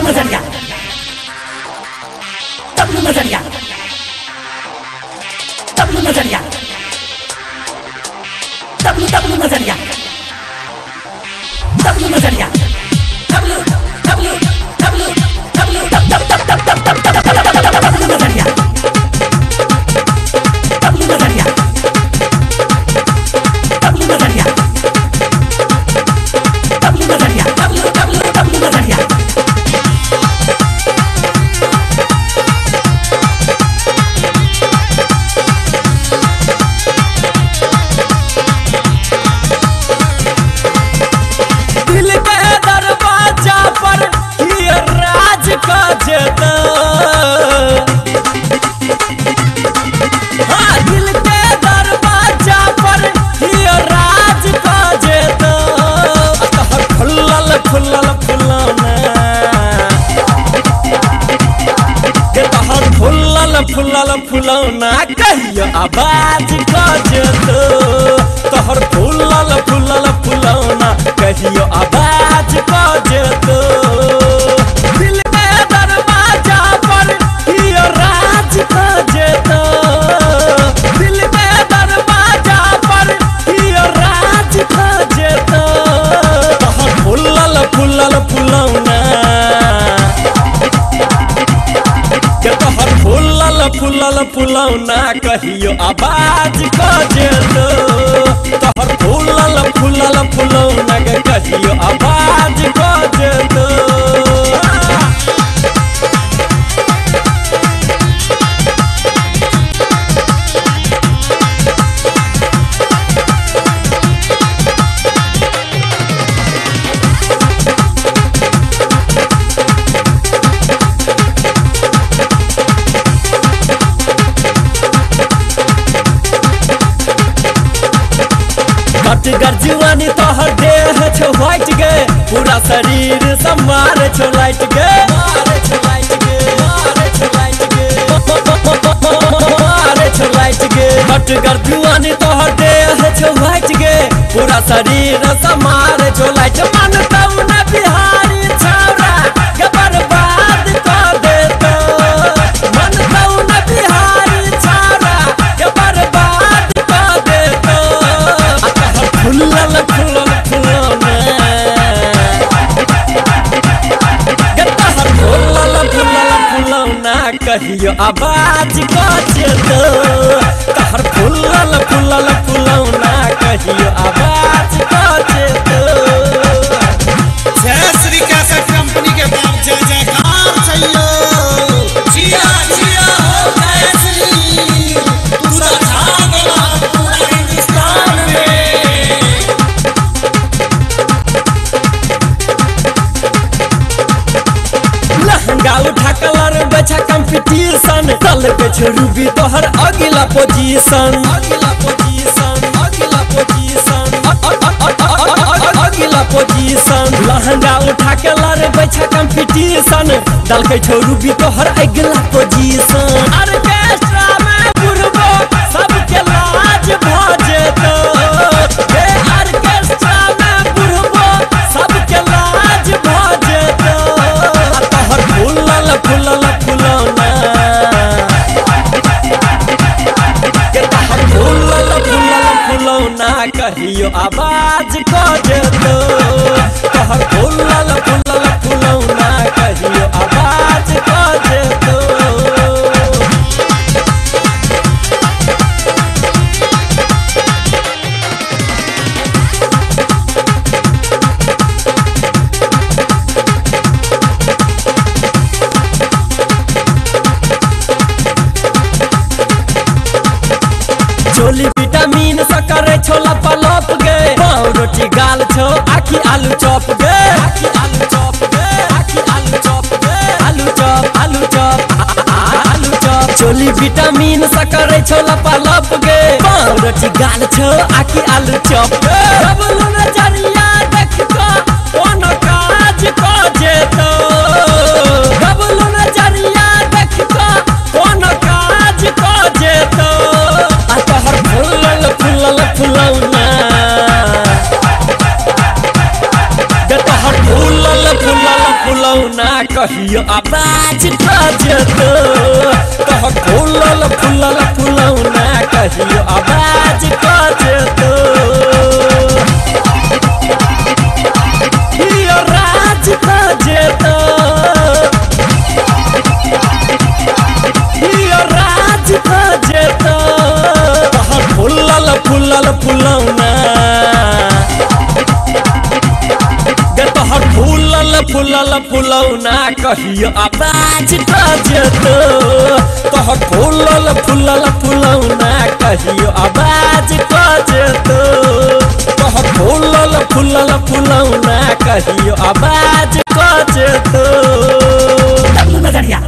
नजरिया तबलू नजरिया तबलू नजरिया तबलू तबलू नजरिया तबलू नजरिया तबलू तबलू तबलू तबलू तब तब तब तब तब तब तब तबलू नजरिया तबलू नजरिया तबलू नजरिया तबलू नजरिया तबलू तबलू तबलू नजरिया फुलल फुलौना कहियो आवाज गजतो तोहर फुलल फुलल फुलौना कहियो आवाज गजतो दिल के दरवाजा पर हियो राज गजतो दिल के दरवाजा पर हियो राज गजतो तोहर फुलल फुलल फुलौना फुलल फुलौना कहियो आवाज गजतो तोहर फुलल फुलल फुलौना कहियो आवाज गजतो गर्जुआनी तोहर देह छो व्हाइट गे पूरा शरीर समारे छो लाइट गे मारे छो लाइट गे मारे छो लाइट गे मारे छो लाइट गे बट गर्जुआनी तोहर देह छो व्हाइट गे पूरा शरीर समारे छो लाइट मन तऊ न बिहारी छौरा के बर्बाद कर देतो मन तऊ न बिहारी छौरा के बर्बाद कर देतो फुलल फुलल फुलौना फुलल फुलल फुलौना कहियो आवाज गजतो तोहर फुलल फुलल फुलौना कहियो आवाज गजतो जय श्री कैसेट कंपनी के बाप जय जयकार चाहिए जिया जिया हो जय श्री पूरा छा पूरा हिंदुस्तान में लहंगा उठा कलर बेचा कंपटीशन तल पे रूबी तोहर अगला पोजीशन अगला पोजीशन अगला पोजीशन अगला पोजीशन लहंगा उठा कलर बेचा कंपटीशन दल के रूबी तोहर अगला पोजीशन ऑर्केस्ट्रा में बुरबो सबके लाज भजेतो हे ऑर्केस्ट्रा में बुरबो सबके लाज भजेतो तोहर फुलल फुलल फुलौना के तोहर फुलल फुलल फुलौना कहियो आवाज गजतो तोहर फुलल फुलल फुलौना कहियो आवाज गजतो चोली विटामिन से करे छोला पलप गे पाव रोटी गाल छो आखी आलू चॉप गे आखी आलू चॉप गे आखी आलू चॉप गे आलू चॉप आलू चॉप आलू चॉप चोली विटामिन से करे छोला पलप गे पाव रोटी गाल छो आखी आलू चॉप गे डबल नजरिया देख को कोनो काज को जेतो डबल नजरिया देख को कोनो काज को जेतो फुलल फुलौना फुलल फुलौना कहियो आवाज बजतो तोहर फूलल फूलल फुलौना कहियो आवाज बजतो हियो राज बजतो हियो राज बजतो तोहर फूलल फूलल फुलौना तोहर फूलल फूलल फुलौना कहियो आवाज बजतो तोहर फूलल फूलल फुलौना कहियो आवाज बजतो तोहर फूलल फूलल फुलौना कहियो आवाज बजतो नजरिया